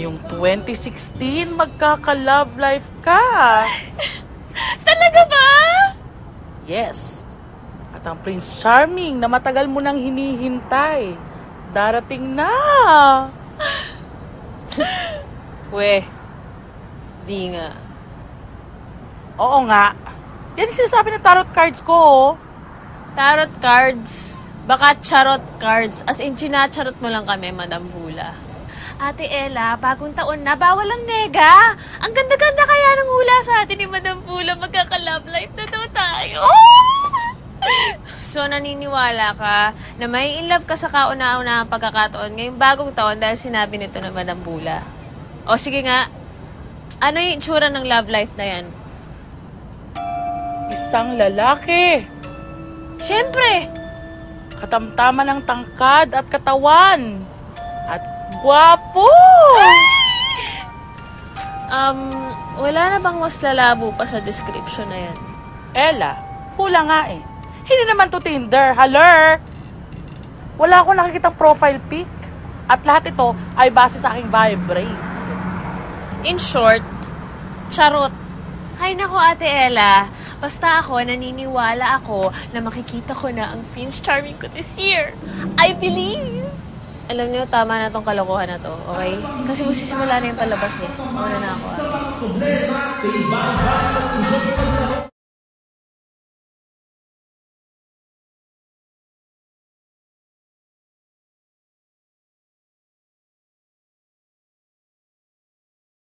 ngayong 2016, magkaka-love life ka. Talaga ba? Yes. At ang Prince Charming na matagal mo nang hinihintay, darating na. We, di nga. Oo nga. Yan yung sinasabi ng tarot cards ko, oh. Tarot cards. Baka charot cards. As in, chinacharot mo lang kami, Madam Hula. Ate Ella, bagong taon na, bawal ang nega. Ang ganda-ganda kaya ng hula sa atin ni Madam Hula. Magkaka-love life na daw tayo. So, naniniwala ka na may in love ka sa kauna-una ang pagkakataon ngayong bagong taon dahil sinabi nito na Madam Hula. O sige nga, ano yung itsura ng love life na yan? Isang lalaki. Siyempre! Katamtaman ng tangkad at katawan. At gwapo! Wala na bang mas lalabo pa sa description na yan? Ella, hula nga eh. Hindi naman to Tinder, haler! Wala akong nakikitang profile pic. At lahat ito ay base sa aking vibrate. In short, charot. Hay nako, Ate Ella. Basta ako, naniniwala ako na makikita ko na ang Prince Charming ko this year. I believe! Alam niyo, tama na tong kalokohan na to, okay? Kasi magsisimula na yung palabas eh. Mauna na ako.